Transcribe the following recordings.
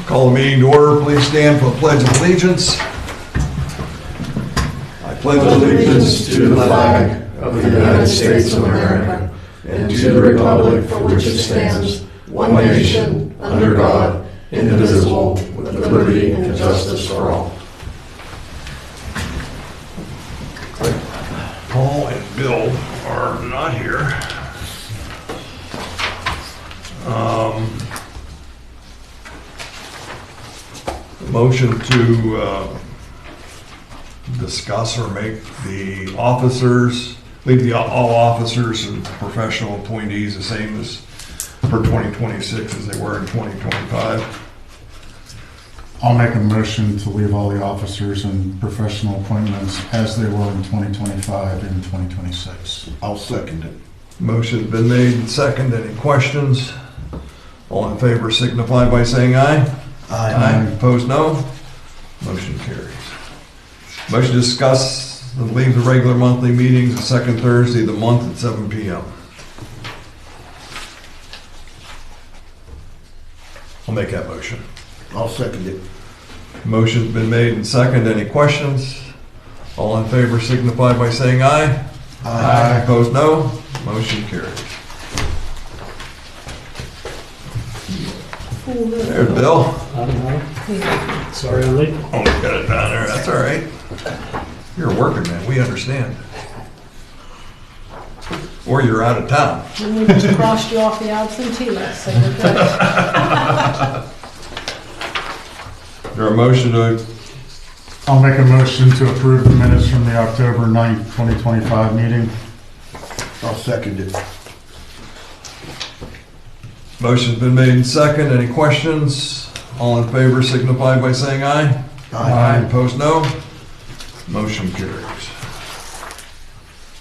Call the meeting to order. Please stand for the Pledge of Allegiance. I pledge allegiance to the flag of the United States of America and to the republic for which it stands, one nation, under God, indivisible, with liberty and justice for all. Paul and Bill are not here. Motion to discuss or make the officers, leave all officers and professional appointees the same as for 2026 as they were in 2025. I'll make a motion to leave all the officers and professional appointments as they were in 2025 and 2026. I'll second it. Motion's been made and seconded. Any questions? All in favor signify by saying aye. Aye. Opposed, no. Motion carries. Motion to discuss and leave the regular monthly meetings the second Thursday of the month at 7 p.m. I'll make that motion. I'll second it. Motion's been made and seconded. Any questions? All in favor signify by saying aye. Aye. Opposed, no. Motion carries. There's Bill. Sorry I'm late. Oh, we got it down there. That's all right. You're a working man. We understand. Or you're out of town. And we just crossed you off the absentee list, so you're good. Is there a motion to, I'll make a motion to approve the minutes from the October 9th, 2025 meeting. I'll second it. motion's been made and seconded. Any questions? All in favor signify by saying aye. Aye. Opposed, no. Motion carries.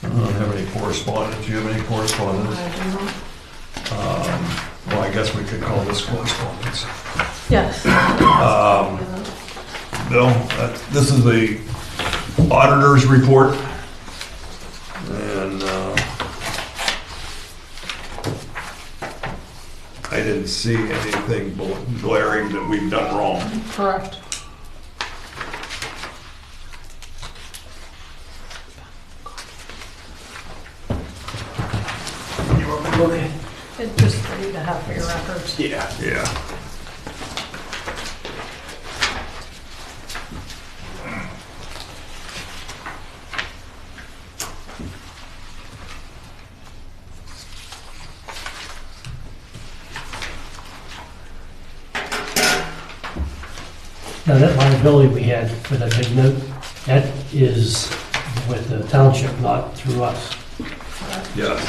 I don't have any correspondence. Do you have any correspondence? I do not. Well, I guess we could call this correspondence. Yes. Bill, this is the auditor's report. And I didn't see anything glaring that we've done wrong. Correct. You want me to look? It's just for you to have for your records. Yeah. Now, that liability we had for that big note, that is with the township, not through us. Yes.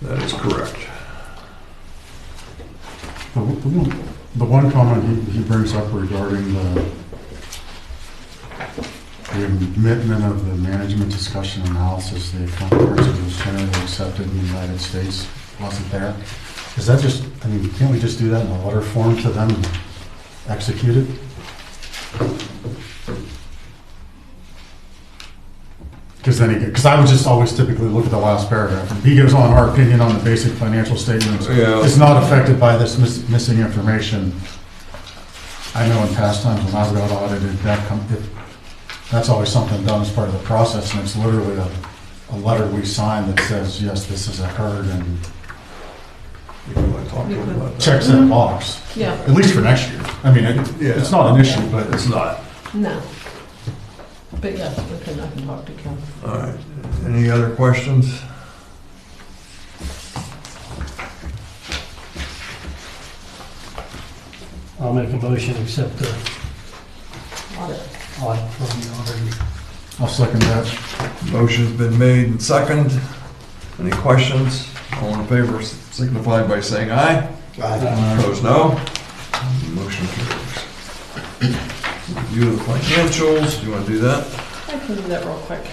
That is correct. The one comment he brings up regarding the commitment of the management discussion analysis, the account principles generally accepted in the United States wasn't there. Is that just, I mean, can't we just do that in a letter form to them and execute it? Because I would just always typically look at the last paragraph. And he gives on our opinion on the basic financial statements. Yeah. It's not affected by this missing information. I know in past times when I've got audited, that's always something done as part of the process, and it's literally a letter we sign that says, yes, this has occurred, and You want to talk to him about that? checks that box, Yeah. at least for next year. I mean, it's not an issue, but It's not. No. But yes, I can talk to Kim. All right. Any other questions? I'll make a motion to accept the Audit. audit from the auditor. I'll second that. Motion's been made and seconded. Any questions? All in favor signify by saying aye. Opposed, no. Motion carries. Review of the financials. Do you want to do that? I can do that real quick.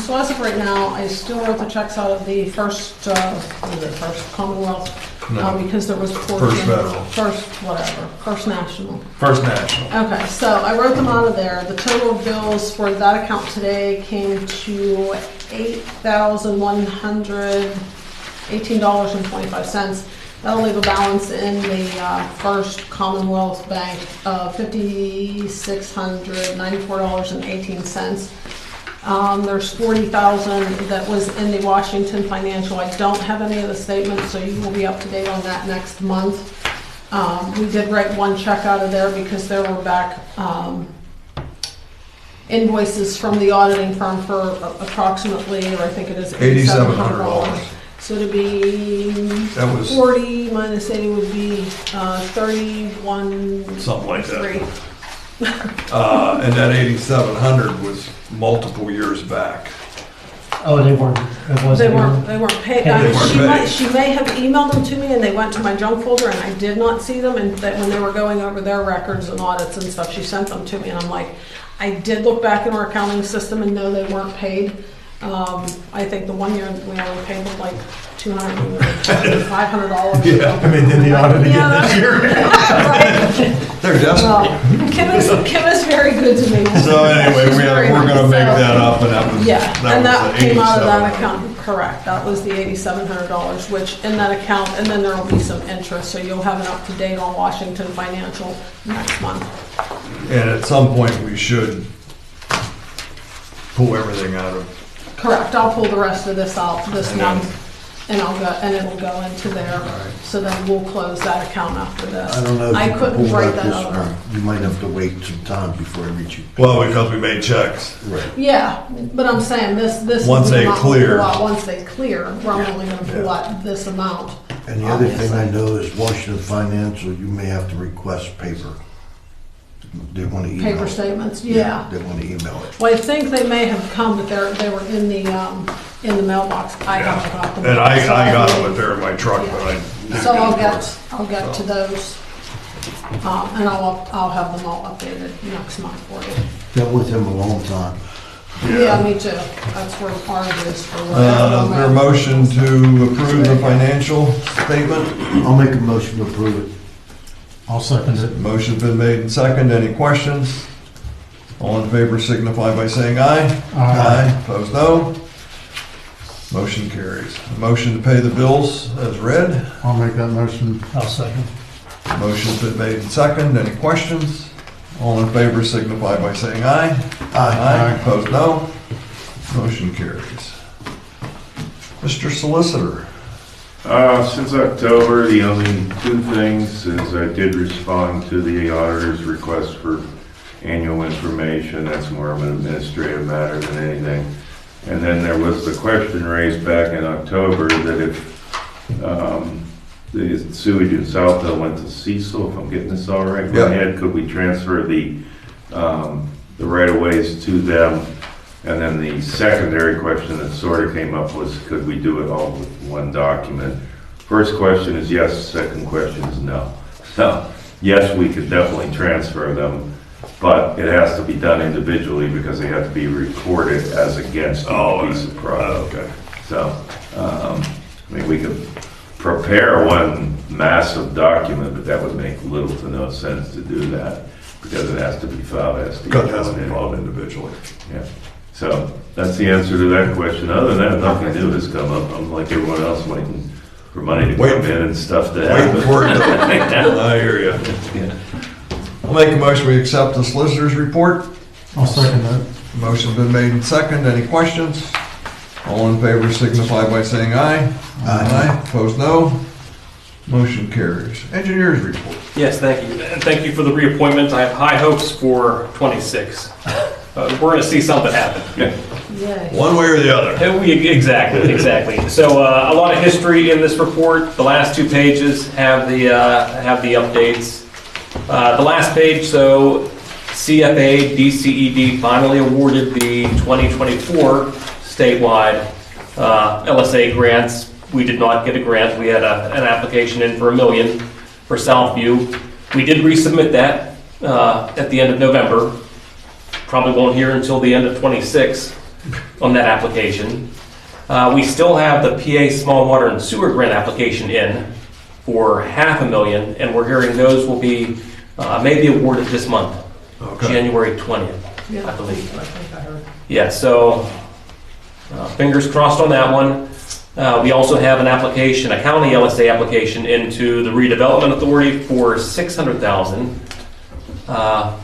So as of right now, I still wrote the checks out of the first, what was it, First Commonwealth? No. Because there was a portion. First Federal. First whatever, First National. First National. Okay, so I wrote them out of there. The total bills for that account today came to $8,118.25. That'll leave a balance in the First Commonwealth Bank of $5,694.18. There's $40,000 that was in the Washington Financial. I don't have any of the statements, so you will be up to date on that next month. We did write one check out of there because there were back invoices from the auditing firm for approximately, or I think it is $8,700. So to be That was 40 minus 80 would be 31. something like that. 3. And that 8,700 was multiple years back. Oh, they weren't, it wasn't. They weren't paid. They weren't She may have emailed them to me and they went to my junk folder and I did not see them. And that when they were going over their records and audits and stuff, she sent them to me and I'm like, I did look back in our accounting system and know they weren't paid. I think the 1 year we only paid them like $500. Yeah. And they did the audit again this year. Right. They're desperate. Well, Kim is very good to me. So anyway, we're gonna make that up, and that was, Yeah, and that was came out of that $8,700. account, correct, that was the $8,700, which in that account, and then there'll be some interest, so you'll have an up-to-date on Washington Financial next month. And at some point, we should pull everything out of, Correct, I'll pull the rest of this out this And then- month, and it'll go into there, so then we'll close that account after this. I don't know if I you can couldn't pull write that that this over. time. You might have to wait some time before I reach you. well, because we made checks. Right. Yeah, but I'm saying this is Once the they amount we'll clear. pull out. Once they clear, we're only gonna pull Yeah. out this amount. And the other thing I Obviously. know is Washington Financial, you may have to request paper. They want to email Paper it. statements, yeah. They want to email it. Well, I think they may have come, but they were in the mailbox. I haven't got them. And I So got I'll- them, but they're in my truck, but I. didn't So I'll them. get to those, and I'll have them all updated next month for you. Been with him a long time. Yeah, me too. That's where ours is for. Is there a motion to approve the financial statement? I'll make a motion to approve it. I'll second it. Motion's been made and seconded. Any questions? All in favor signify by saying aye. Opposed, no. Motion carries. Motion to pay the bills as read. I'll make that motion. I'll second. Motion's been made and seconded. Any questions? All in favor signify by saying aye. Aye. Opposed, no. Motion carries. Mr. Solicitor. Since October, the only two things is I did respond to the auditor's request for annual information. That's more of an administrative matter than anything. And then there was the question raised back in October that if the sewage in Southville went to Cecil, if I'm getting this all right in my Yeah. head, could we transfer the right-of-ways to them? And then the secondary question that sort of came up was, could we do it all with one document? First question is yes, second question is no. So, yes, we could definitely transfer them, but it has to be done individually because they have to be recorded as against each piece of property. Okay. So, I mean, we could prepare one massive document, but that would make little to no sense to do that because it has to be filed as the. Because it has to be filed individually. Yeah. So that's the answer to that question. Other than that, nothing new has come up. I'm like everyone else waiting for money to come in and stuff to happen. Waiting for it. I hear you. Yeah. I'll make a motion, we accept the solicitor's report. I'll second that. Motion's been made and seconded. Any questions? All in favor signify by saying aye. Aye. Opposed, no. Motion carries. Engineers report. Yes, thank you. And thank you for the reappointment. I have high hopes for 26. We're going to see something happen. Yay. One way or the other. Exactly. So a lot of history in this report. The last 2 pages have the updates. The last page, so CFA DCED finally awarded the 2024 statewide LSA grants. We did not get a grant. We had an application in for $1 million for Southview. We did resubmit that at the end of November. Probably won't hear until the end of 26 on that application. We still have the PA Small Water and Sewer Grant application in for $500,000, and we're hearing those will be maybe awarded this month, Okay. January 20th, Yeah. I believe. I think I heard. Yeah, so fingers crossed on that one. We also have an application, a county LSA application into the redevelopment authority for $600,000.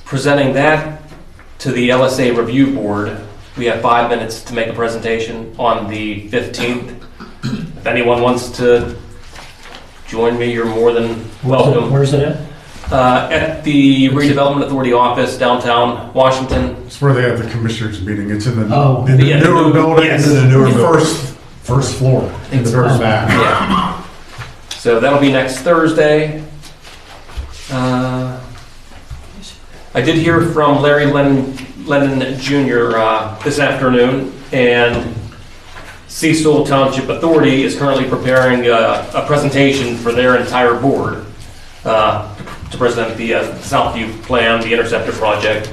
Presenting that to the LSA review board. We have 5 minutes to make a presentation on the 15th. If anyone wants to join me, you're more than welcome. Where's it at? At the Redevelopment Authority office, downtown Washington. It's where they have the commissioners meeting. It's in the, Oh. in the Yeah, newer building. yes. It's in the newer first floor, in the very back. Yeah. So that'll be next Thursday. I did hear from Larry Lennon Jr. This afternoon, and Cecil Township Authority is currently preparing a presentation for their entire board to present the Southview plan, the Interceptor project,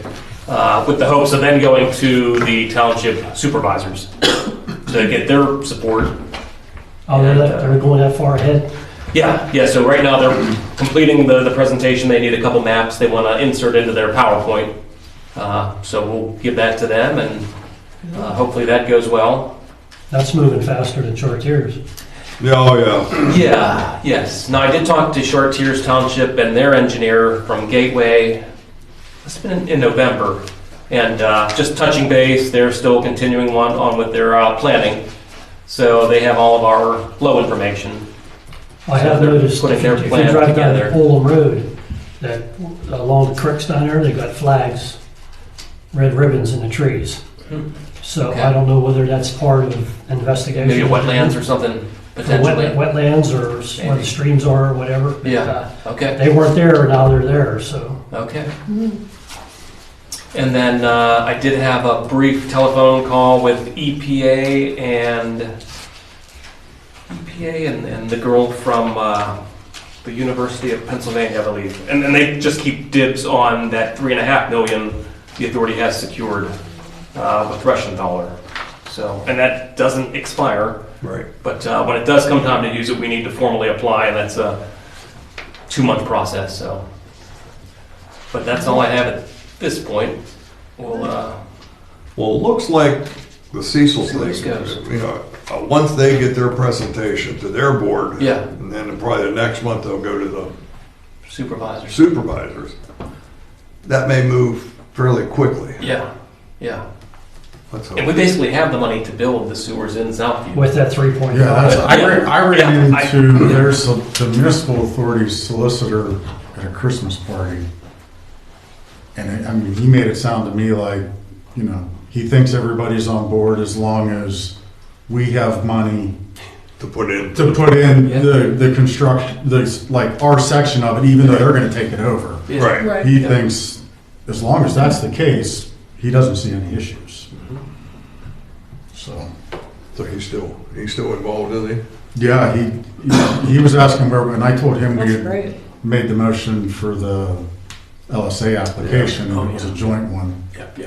with the hopes of then going to the township supervisors to get their support. Oh, they're going that far ahead? Yeah, so right now they're completing the presentation. They need a couple maps they want to insert into their PowerPoint. So we'll give that to them, and hopefully that goes well. That's moving faster than Chartiers. Oh, yeah. Yeah, yes. Now, I did talk to Chartiers Township and their engineer from Gateway. It's been in November. And just touching base, they're still continuing on with their planning. So they have all of our flow information. I have noticed Putting if their you plan drive down together. Fulham Road, that along the creeks down there, they've got flags, red ribbons in the trees. So Okay. I don't know whether that's part of investigation. Maybe wetlands or something, For potentially. wetlands or where the streams are or whatever. But, Yeah, okay. they weren't there, now they're there, so. Okay. And then I did have a brief telephone call with EPA and the girl from the University of Pennsylvania, I believe. And they just keep dibs on that $3.5 million the authority has secured with Russian dollar. So, and that doesn't expire. Right. But when it does come time to use it, we need to formally apply, and that's a 2-month process. So, but that's all I have at this point. We'll, Well, it looks like the Cecil See where this thing, goes. you know, once they get their presentation to their board, Yeah. and then probably the next month they'll go to the supervisors. supervisors, that may move fairly quickly. Yeah. Let's hope. And we basically have the money to build the sewers in Southview. With that 3.5. Yeah, I ran Yeah, into the municipal authority's solicitor at a Christmas party. And I mean, he made it sound to me like, you know, he thinks everybody's on board as long as we have money To put in. Yeah. the construction, like our section of it, even though they're gonna take it over. Yeah. Right. Right. He Yeah. thinks, as long as that's the case, he doesn't see any issues. So, So he's still involved, is he? yeah, he was asking where, and I told him we That's had great. made the motion for the LSA application, Yeah. and it was a joint one. Yep.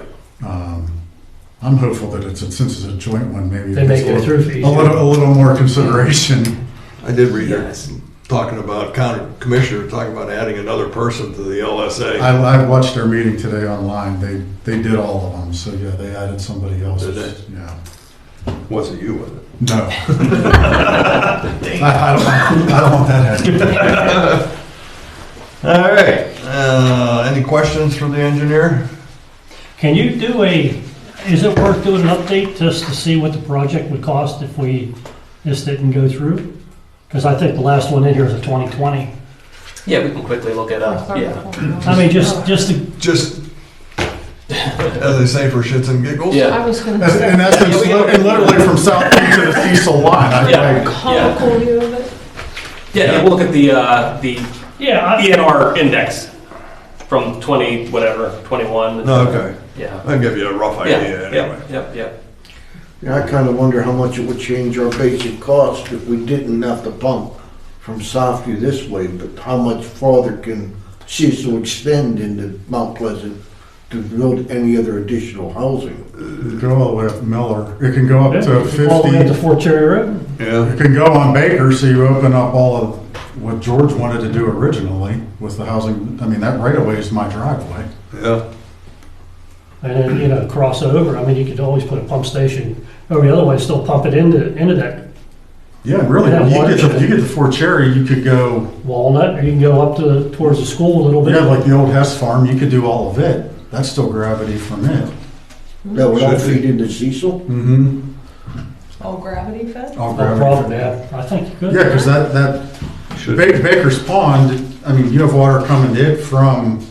I'm hopeful that since it's a joint one, maybe They may it's go through for you. a little more consideration. I did read it, Yes. talking about county commissioner, talking about adding another person to the LSA. I watched their meeting today online. They did all of them, so yeah, they added somebody else. Did they? Yeah. Wasn't you, was it? No. I don't want that happen. All right, any questions for the engineer? Can you do is it worth doing an update just to see what the project would cost if this didn't go through? Because I think the last one in here is a 2020. Yeah, we can quickly look it up. Yeah. I mean, just to, Just, as they say, for shits and giggles? Yeah. I was gonna And say, that's and literally from South Beach to the Cecil line. Yeah. comical view of it. Yeah, we'll look at the yeah, ENR index from 21. No, okay. Yeah. I'll give you a rough Yeah, idea anyway. Yep. Yeah, I kind of wonder how much it would change our basic cost if we didn't have to pump from Southview this way, but how much farther can Cecil extend into Mount Pleasant to build any other additional housing? Go all the way up to Miller. It can go up to all the way up to 50. Fort Cherry Road. Yeah, It can go on Baker, so you open up all of what George wanted to do originally with the housing. I mean, that right away is my driveway. yeah. And then, cross over. I mean, you could always put a pump station over the other way, still pump it into that Yeah, really, Yeah, you get the Fort Cherry, you could go, Walnut, or you can go up towards the school a little bit. yeah, like the old Hess farm, you could do all of it. That's still gravity from it. That would all Should be. feed into Cecil? Mm-hmm. All gravity fed? All No gravity. problem, yeah. I think you could. Yeah, because that Should Baker's Pond, I mean, you have water coming in from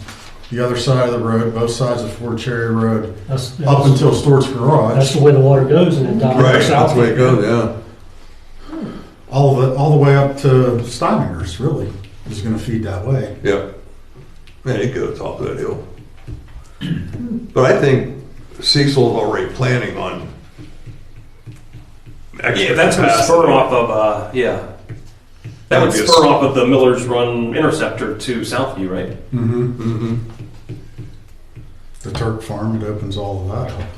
the other side of the road, both sides of Fort Cherry Road, That's, up until Stewart's Garage. that's the way the water goes, and then down Right, south. that's the way it goes, yeah. All the way up to Steininger's, really, is gonna feed that way. Yep. Yeah, it goes top of that hill. But I think Cecil's already planning on extra Yeah, that's gonna capacity. spur off of, yeah. That would That'd be a spur off of the Miller's Run Interceptor to Southview, right? Mm-hmm. Mm-hmm. The Turk Farm, it opens all of that up.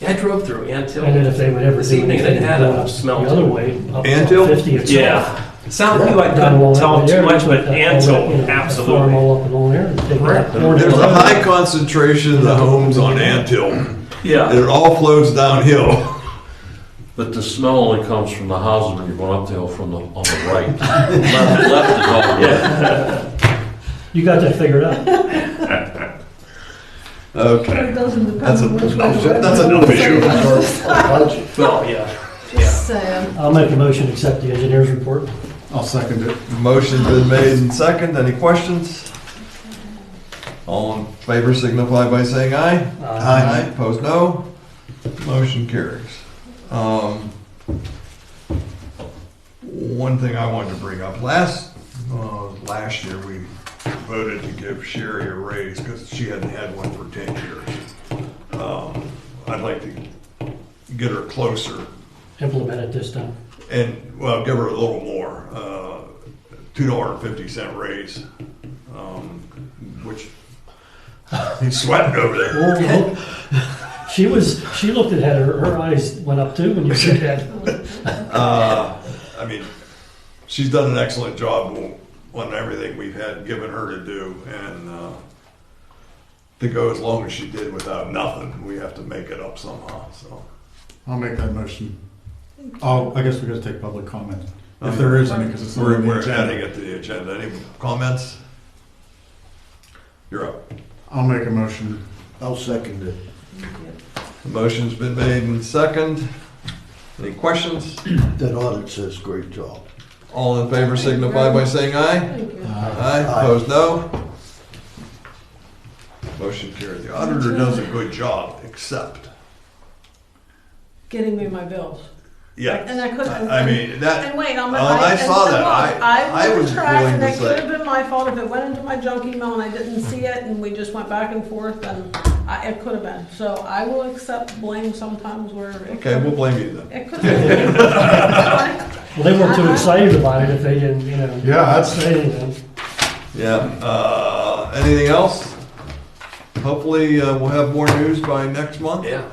Yeah, I drove through Antill. And then if they would ever This do evening, anything it had going a up smell the to other it. way, up Antill? 50 itself. Yeah. Southview, I Down couldn't along tell that too area, much, but that- Antill, you know, Farm absolutely. all up along there. And take that corner There's a down. high concentration of the homes on Anthill, and Yeah. it all flows downhill. But the smell only comes from the houses when you're going up the hill from on the right. Left is all good. Yeah. You got that figured out. Okay. It doesn't depend That's on which way. that's enough issue. Our budget. Well, yeah. Just saying. I'll make a motion to accept the engineer's report. I'll second it. Motion's been made and second. Any questions? All in favor signify by saying aye. Aye. Opposed, no. Motion carries. One thing I wanted to bring up, last year we voted to give Sherry a raise because she hadn't had one for 10 years. I'd like to get her closer Implement it this time. and, well, give her a little more, $2.50 raise, which he's sweating over there. Oh, she looked at her eyes went up too when you said that. I mean, she's done an excellent job on everything we've had given her to do, and to go as long as she did without nothing, we have to make it up somehow, so. I'll make that motion. Oh, I guess we gotta take public comment. If there is any, because it's not We're on the adding agenda. it to the agenda. Any comments? You're up. I'll make a motion. I'll second it. The motion's been made and second. Any questions? That audit says great job. All in favor signify by saying aye. Thank you. Aye, opposed, no. Motion carried. The auditor does a good job, except, Getting me my bills. yeah. And I couldn't. I mean, that, And wait, I'm. Oh, and I saw and that. look, I I was was tracked, willing and to it could say- have been my fault if it went into my junk email and I didn't see it, and we just went back and forth, and it could have been. So I will accept blame sometimes where it okay, we'll blame you then. It could have been. Well, they weren't too excited about it if they didn't, you know. Yeah, that's- say anything. Yeah, anything else? Hopefully, we'll have more news by next month. Yeah.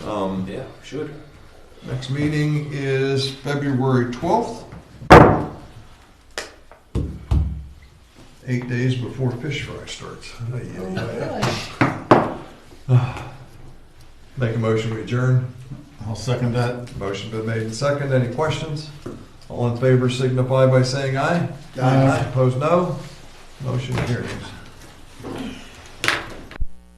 Um, Yeah, should. Next meeting is February 12th. 8 days before fish fry starts. Make a motion, we adjourn. I'll second that. Motion been made and second. Any questions? All in favor signify by saying aye. Aye. Opposed, no. Motion carries.